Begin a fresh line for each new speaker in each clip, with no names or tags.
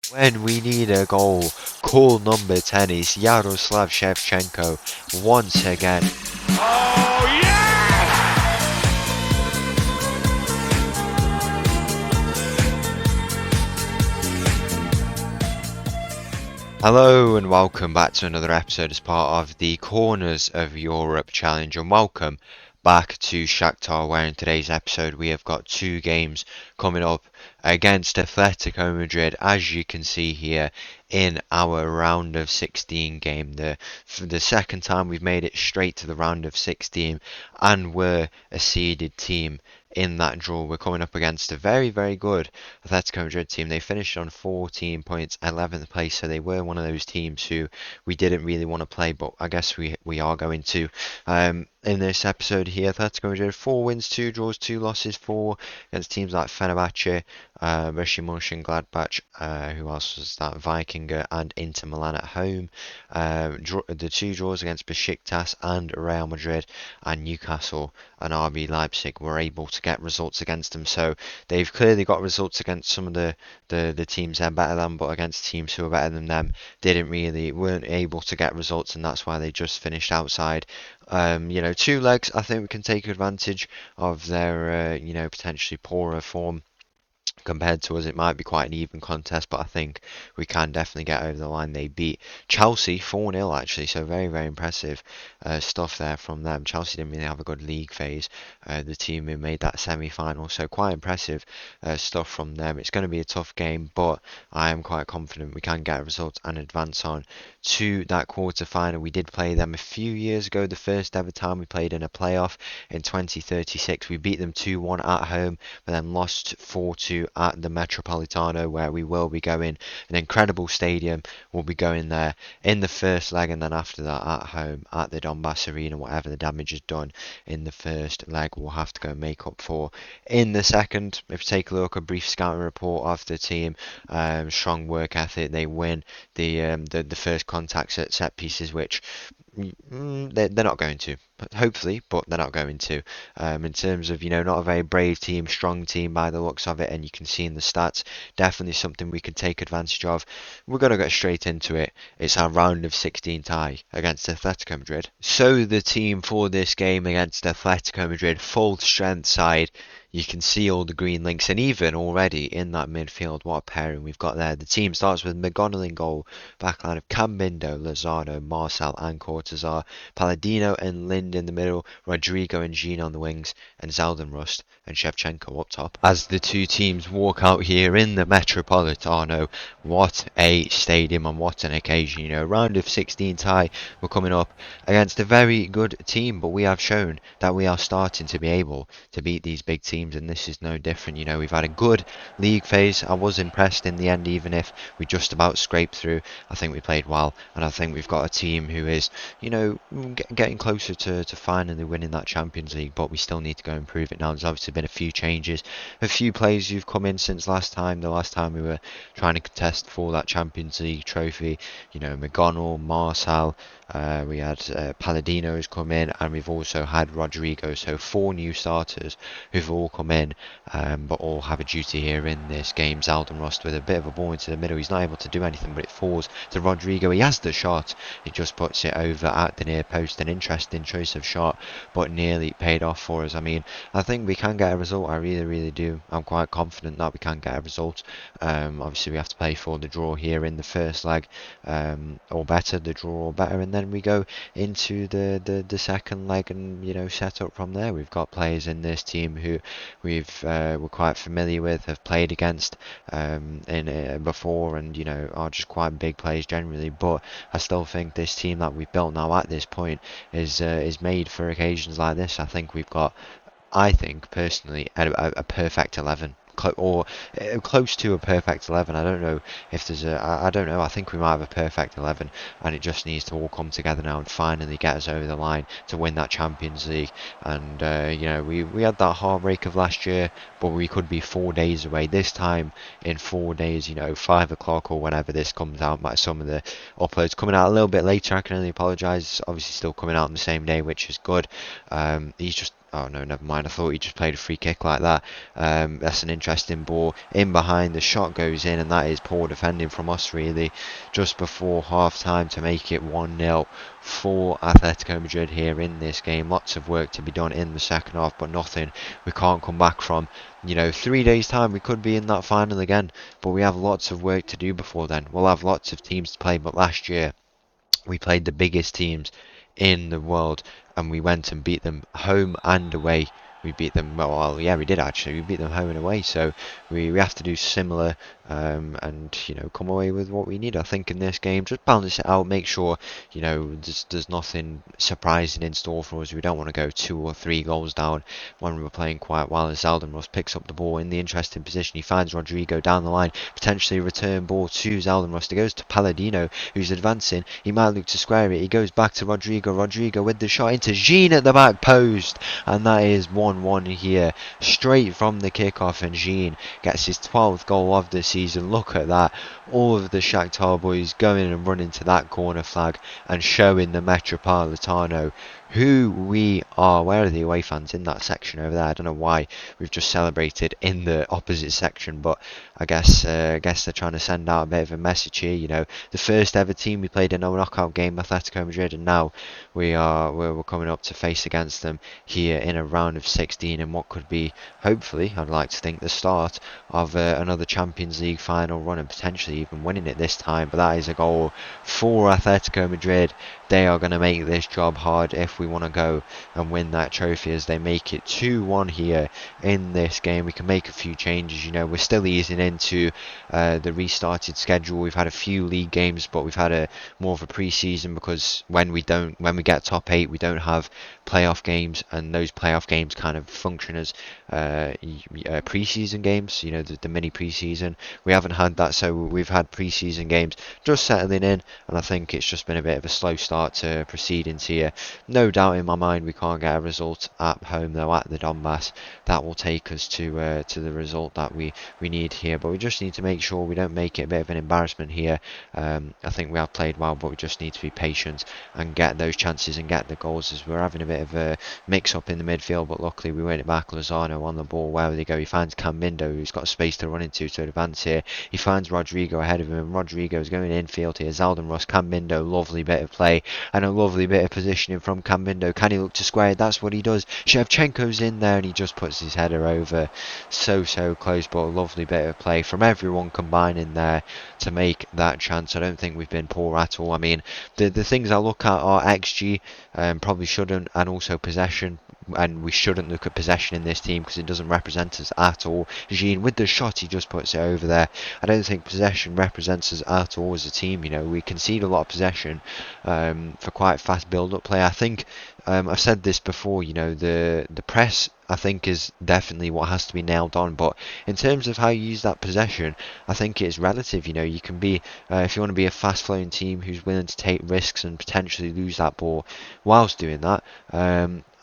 When we need a goal, call number 10 is Yaroslav Shevchenko once again.
Oh, yes!
Hello and welcome back to another episode as part of the Corners of Europe Challenge, and welcome back to Shakhtar, where in today's episode we have got two games coming up against Atletico Madrid, as you can see here in our round of 16 game. For the second time we've made it straight to the round of 16 and we're a seeded team in that draw. We're coming up against a very, very good Atletico Madrid team. They finished on 14 points, 11th place, so they were one of those teams who we didn't really want to play, but I guess we are going to. In this episode here, Atletico Madrid 4 wins, 2 draws, 2 losses, 4 against teams like Fenerbahce, Borussia Mönchengladbach, who else was that? Vikingur and Inter Milan at home. The 2 draws against Besiktas and Real Madrid, and Newcastle and RB Leipzig were able to get results against them. So they've clearly got results against some of the teams they're better than, but against teams who are better than them, weren't able to get results, and that's why they just finished outside. 2 legs, I think we can take advantage of their, potentially poorer form compared to us. It might be quite an even contest, but I think we can definitely get over the line. They beat Chelsea 4-0 actually, so very, very impressive stuff there from them. Chelsea didn't really have a good league phase, the team who made that semi-final, so quite impressive stuff from them. It's going to be a tough game, but I am quite confident we can get a result and advance on to that quarter-final. We did play them a few years ago, the first ever time we played in a playoff in 2036. We beat them 2-1 at home, but then lost 4-2 at the Metropolitano, where we will be going, an incredible stadium. We'll be going there in the first leg, and then after that at home at the Donbass Arena. Whatever the damage is done in the first leg, we'll have to go and make up for in the second. If you take a look, a brief scouting report of the team, strong work ethic. They win the first contacts at set pieces, which they're not going to, hopefully, but they're not going to. In terms of, not a very brave team, strong team by the looks of it, and you can see in the stats, definitely something we could take advantage of. We're going to get straight into it. It's our round of 16 tie against Atletico Madrid. So the team for this game against Atletico Madrid, full strength side. You can see all the green links, and even already in that midfield, what a pairing we've got there. The team starts with McGonnell in goal, backline of Cambindo, Lozano, Marcel and Cortazar, Palladino and Lind in the middle, Rodrigo and Jean on the wings, and Zeldenrust and Shevchenko up top. As the two teams walk out here in the Metropolitano, what a stadium and what an occasion. Round of 16 tie, we're coming up against a very good team, but we have shown that we are starting to be able to beat these big teams, and this is no different. We've had a good league phase. I was impressed in the end, even if we just about scraped through. I think we played well, and I think we've got a team who is, getting closer to finally winning that Champions League, but we still need to go improve it now. There's obviously been a few changes, a few players who've come in since the last time we were trying to contest for that Champions League trophy. McGonnell, Marcel, we had Palladino has come in, and we've also had Rodrigo, so 4 new starters who've all come in, but all have a duty here in this game. Zeldenrust with a bit of a ball into the middle, he's not able to do anything, but it falls to Rodrigo. He has the shot, he just puts it over at the near post. An interesting choice of shot, but nearly paid off for us. I think we can get a result. I really, really do. I'm quite confident that we can get a result. Obviously we have to play for the draw here in the first leg, or better, the draw or better, and then we go into the second leg and set up from there. We've got players in this team who we're quite familiar with, have played against before, and are just quite big players generally. But I still think this team that we've built now at this point is made for occasions like this. I think personally a perfect 11, or close to a perfect 11. I don't know if there's I don't know. I think we might have a perfect 11, and it just needs to all come together now and finally get us over the line to win that Champions League. And we had that heartbreak of last year, but we could be 4 days away. This time in 4 days, 5 o'clock or whenever this comes out. Some of the uploads coming out a little bit later. I can only apologise. Obviously, still coming out on the same day, which is good. He's just Oh no, never mind. I thought he just played a free kick like that. That's an interesting ball in behind. The shot goes in, and that is poor defending from us, really, just before half time to make it 1-0 for Atletico Madrid here in this game. Lots of work to be done in the second half, but nothing we can't come back from. 3 days' time we could be in that final again, but we have lots of work to do before then. We'll have lots of teams to play, but last year we played the biggest teams in the world and we went and beat them home and away. We beat them, well, yeah, we did actually. We beat them home and away, so we have to do similar and come away with what we need. I think in this game, just balance it out, make sure there's nothing surprising in store for us. We don't want to go 2 or 3 goals down when we're playing quite well. As Ross picks up the ball in the interesting position, he finds Rodrigo down the line, potentially a return ball to Ross. It goes to Palladino, who's advancing. He might look to square it. He goes back to Rodrigo. Rodrigo with the shot into Jean at the back post, and that is 1-1 here, straight from the kickoff. And Jean gets his 12th goal of the season. Look at that. All of the Shakhtar boys going and running to that corner flag and showing the Metropolitano who we are. Where are the away fans? In that section over there. I don't know why we've just celebrated in the opposite section, but I guess they're trying to send out a bit of a message here. The first ever team we played in a knockout game, Atletico Madrid, and now we're coming up to face against them here in a round of 16 in what could be, hopefully, I'd like to think, the start of another Champions League final run, and potentially even winning it this time. But that is a goal for Atletico Madrid. They are going to make this job hard if we want to go and win that trophy, as they make it 2-1 here in this game. We can make a few changes. We're still easing into the restarted schedule. We've had a few league games, but we've had a more of a pre-season, because when we get top 8, we don't have playoff games, and those playoff games kind of function as pre-season games, the mini pre-season. We haven't had that, so we've had pre-season games just settling in, and I think it's just been a bit of a slow start to proceedings here. No doubt in my mind we can't get a result at home, though, at the Donbass. That will take us to the result that we need here, but we just need to make sure we don't make it a bit of an embarrassment here. I think we have played well, but we just need to be patient and get those chances and get the goals, as we're having a bit of a mix-up in the midfield, but luckily we win it back. Lozano on the ball. Where would he go? He finds Cambindo, who's got space to run into to advance here. He finds Rodrigo ahead of him, and Rodrigo's going infield here. Ross, Cambindo, lovely bit of play and a lovely bit of positioning from Cambindo. Can he look to square it? That's what he does. Shevchenko's in there and he just puts his header over. So close, but a lovely bit of play from everyone combining there to make that chance. I don't think we've been poor at all. I mean, the things I look at are XG, probably shouldn't, and also possession. And we shouldn't look at possession in this team because it doesn't represent us at all. Jean with the shot, he just puts it over there. I don't think possession represents us at all as a team. We concede a lot of possession for quite fast build-up play. I think I've said this before. The press, I think, is definitely what has to be nailed on. But in terms of how you use that possession, I think it's relative. You can be, if you want to be a fast-flowing team who's willing to take risks and potentially lose that ball whilst doing that,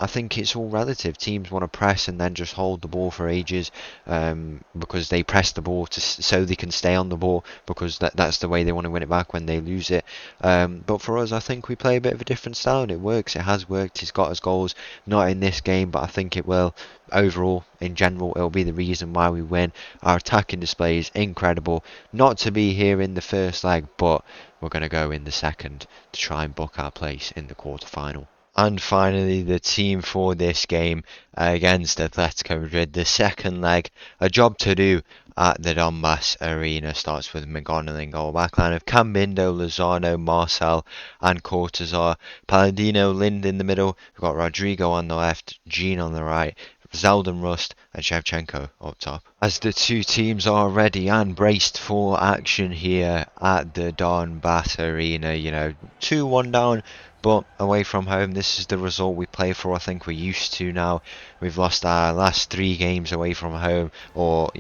I think it's all relative. Teams want to press and then just hold the ball for ages because they press the ball so they can stay on the ball, because that's the way they want to win it back when they lose it. But for us, I think we play a bit of a different style, and it works. It has worked. It's got us goals. Not in this game, but I think it will. Overall, in general, it'll be the reason why we win. Our attacking display is incredible. Not to be here in the first leg, but we're going to go in the second to try and book our place in the quarter-final. And finally, the team for this game against Atletico Madrid, the second leg, a job to do at the Donbass Arena. Starts with McGonnell in goal. Backline of Cambindo, Lozano, Marcel and Cortazar. Palladino, Lind in the middle. We've got Rodrigo on the left, Jean on the right, Rust and Shevchenko up top. As the two teams are ready and braced for action here at the Donbass Arena, 2-1 down, but away from home, this is the result we play for. I think we're used to now. We've lost our last 3 games away from home, our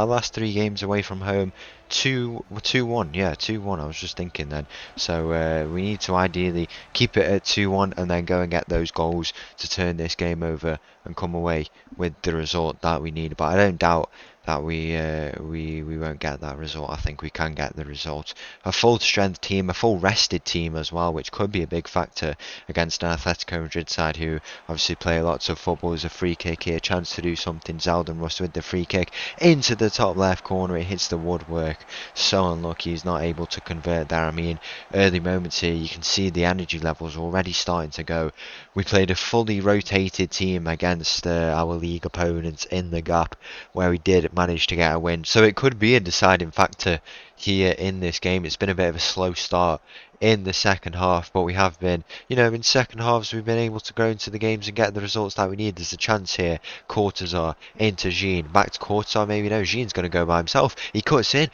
last 3 games away from home. 2-1, yeah, 2-1. I was just thinking then. So we need to ideally keep it at 2-1 and then go and get those goals to turn this game over and come away with the result that we need. But I don't doubt that we won't get that result. I think we can get the result. A full strength team, a full rested team as well, which could be a big factor against an Atletico Madrid side who obviously play lots of football. As a free kick here, chance to do something. Zalden Rust with the free kick into the top left corner. It hits the woodwork. So unlucky he's not able to convert there. I mean, early moments here, you can see the energy levels already starting to go. We played a fully rotated team against our league opponents in the gap, where we did manage to get a win. So it could be a deciding factor here in this game. It's been a bit of a slow start in the second half, but we have been, in second halves we've been able to go into the games and get the results that we need. There's a chance here. Cortazar into Jean, back to Cortazar. Maybe no, Jean's going to go by himself. He puts it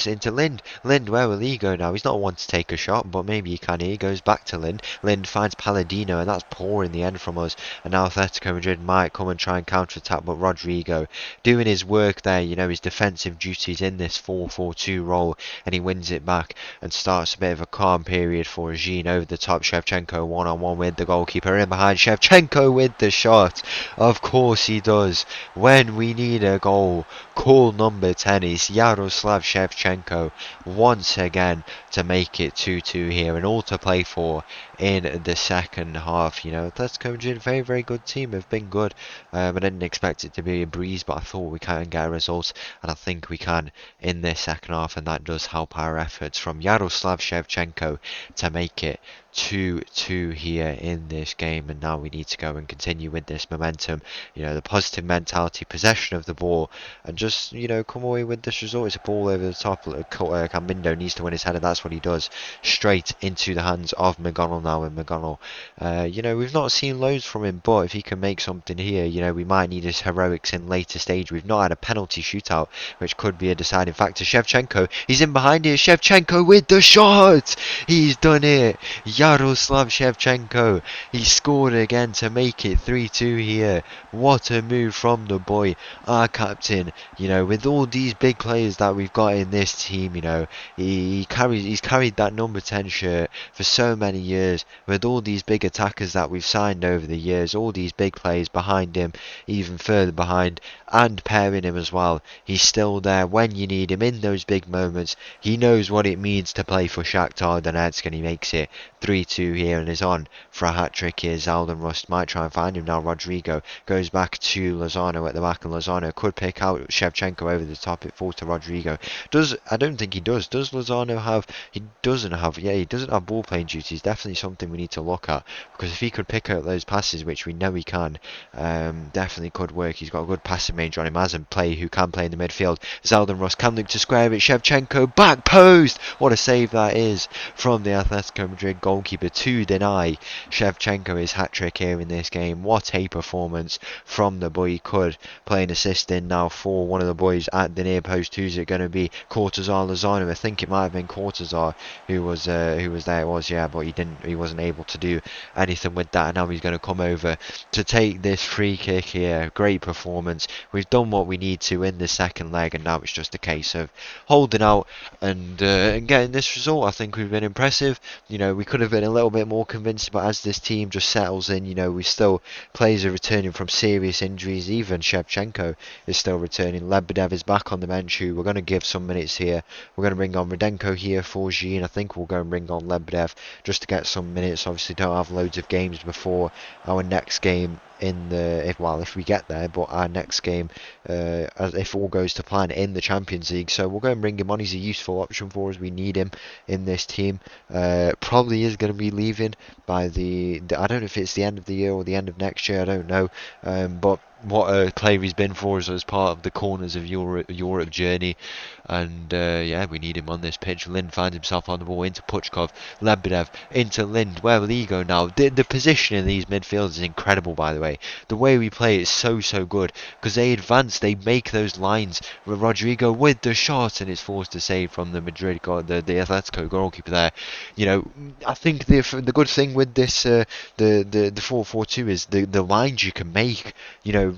into Lind. Lind, where will he go now? He's not one to take a shot, but maybe he can. He goes back to Lind. Lind finds Palladino, and that's poor in the end from us. And now Atletico Madrid might come and try and counter-attack, but Rodrigo doing his work there, his defensive duties in this 4-4-2 role, and he wins it back and starts a bit of a calm period for Jean over the top. Shevchenko one-on-one with the goalkeeper in behind. Shevchenko with the shot. Of course he does. When we need a goal, call number 10 is Yaroslav Shevchenko once again to make it 2-2 here, and all to play for in the second half. Atletico Madrid, very, very good team. They've been good. I didn't expect it to be a breeze, but I thought we can get a result, and I think we can in this second half, and that does help our efforts from Yaroslav Shevchenko to make it 2-2 here in this game. And now we need to go and continue with this momentum, the positive mentality, possession of the ball, and just, come away with this result. It's a ball over the top. Cambindo needs to win his header. That's what he does. Straight into the hands of McGonnell now. And McGonnell, we've not seen loads from him, but if he can make something here, we might need his heroics in later stage. We've not had a penalty shootout, which could be a deciding factor. Shevchenko, he's in behind here. Shevchenko with the shot. He's done it. Yaroslav Shevchenko. He scored again to make it 3-2 here. What a move from the boy, our captain. With all these big players that we've got in this team, he's carried that number 10 shirt for so many years. With all these big attackers that we've signed over the years, all these big players behind him, even further behind, and pairing him as well. He's still there when you need him in those big moments. He knows what it means to play for Shakhtar Donetsk, and he makes it 3-2 here and is on for a hat-trick here. Zalden Rust might try and find him now. Rodrigo goes back to Lozano at the back, and Lozano could pick out Shevchenko over the top. It falls to Rodrigo. I don't think he does. Does Lozano have... He doesn't have ball playing duties. Definitely something we need to look at, because if he could pick out those passes, which we know he can, definitely could work. He's got a good passing range on him as a player who can play in the midfield. Zalden Rust can look to square it. Shevchenko back post. What a save that is from the Atletico Madrid goalkeeper to deny Shevchenko his hat-trick here in this game. What a performance from the boy. He could play an assist in now for one of the boys at the near post. Who's it going to be? Cortazar, Lozano. I think it might have been Cortazar who was there. It was, yeah, but he wasn't able to do anything with that, and now he's going to come over to take this free kick here. Great performance. We've done what we need to in the second leg, and now it's just a case of holding out and getting this result. I think we've been impressive. We could have been a little bit more convinced, but as this team just settles in, we still, players are returning from serious injuries. Even Shevchenko is still returning. Lebedev is back on the bench, who we're going to give some minutes here. We're going to bring on Rudenko here for Jean. I think we'll go and bring on Lebedev just to get some minutes. Obviously don't have loads of games before our next game if we get there, but our next game, if all goes to plan, in the Champions League. So we'll go and bring him on. He's a useful option for us. We need him in this team. Probably is going to be leaving by the I don't know if it's the end of the year or the end of next year. I don't know, but what a player he's been for us as part of the Corners of Europe journey. And yeah, we need him on this pitch. Lind finds himself on the ball into Puchkov. Lebedev into Lind. Where will he go now? The position in these midfields is incredible, by the way. The way we play is so good, because they advance, they make those lines. Rodrigo with the shot, and it's forced to save from the Madrid the Atletico goalkeeper there. I think the good thing with this the 4-4-2 is the lines you can make.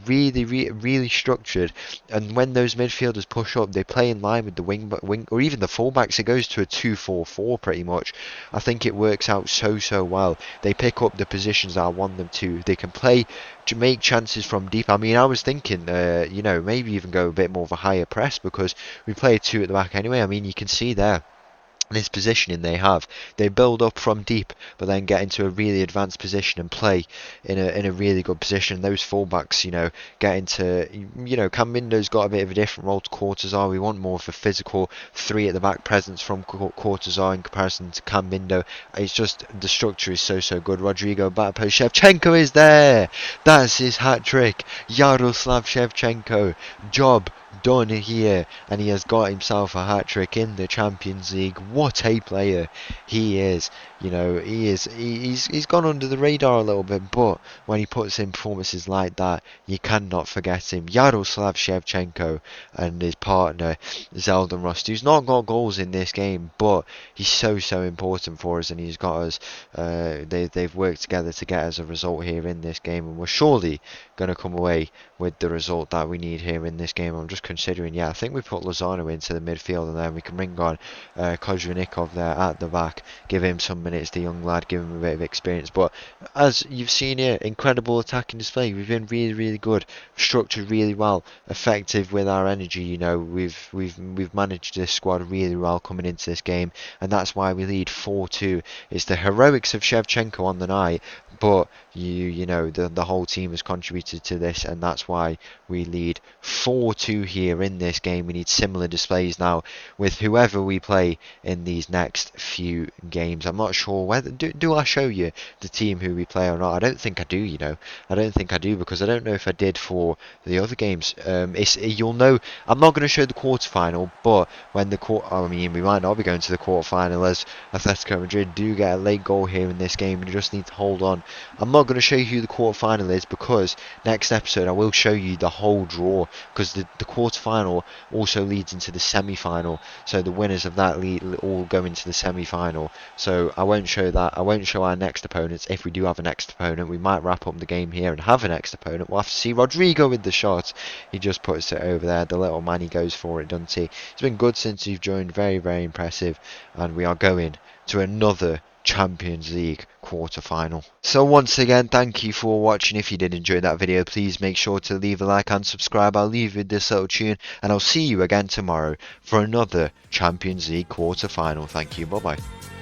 really structured. And when those midfielders push up, they play in line with the wing or even the fullbacks. It goes to a 2-4-4 pretty much. I think it works out so well. They pick up the positions that I want them to. They can play to make chances from deep. I mean, I was thinking, maybe even go a bit more of a higher press because we play two at the back anyway. I mean, you can see there this positioning they have. They build up from deep, but then get into a really advanced position and play in a really good position. Those fullbacks, get into, Cam Mindo's got a bit of a different role to Courtois. We want more of a physical three at the back presence from Courtois in comparison to Cam Mindo. It's just the structure is so good. Rodrigo back post. Shevchenko is there. That's his hat trick. Yaroslav Shevchenko. Job done here, and he has got himself a hat-trick in the Champions League. What a player he is. He's gone under the radar a little bit, but when he puts in performances like that, you cannot forget him. Yaroslav Shevchenko and his partner Zeldin Rust, who's not got goals in this game, but he's so important for us, and he's got us. They've worked together to get us a result here in this game, and we're surely going to come away with the result that we need here in this game. I'm just considering, I think we put Lozano into the midfield, and then we can bring on Kozhenikov there at the back, give him some minutes, the young lad, give him a bit of experience. But as you've seen here, incredible attacking display. We've been really good, structured really well, effective with our energy. We've managed this squad really well coming into this game, and that's why we lead 4-2. It's the heroics of Shevchenko on the night, but the whole team has contributed to this, and that's why we lead 4-2 here in this game. We need similar displays now with whoever we play in these next few games. I'm not sure whether do I show you the team who we play or not. I don't think I do. I don't think I do, because I don't know if I did for the other games. You'll know. I'm not going to show the quarterfinal, but when we might not be going to the quarterfinal, as Atletico Madrid do get a late goal here in this game, and you just need to hold on. I'm not going to show you who the quarterfinal is, because next episode I will show you the whole draw, because the quarterfinal also leads into the semi-final, so the winners of that all go into the semi-final. So I won't show that. I won't show our next opponents. If we do have a next opponent, we might wrap up the game here and have a next opponent. We'll have to see. Rodrigo with the shot. He just puts it over there. The little man, he goes for it, doesn't he? It's been good since you've joined. Very impressive. And we are going to another Champions League quarter-final. So once again, thank you for watching. If you did enjoy that video, please make sure to leave a like and subscribe. I'll leave you with this little tune, and I'll see you again tomorrow for another Champions League quarter-final. Thank you. Bye bye.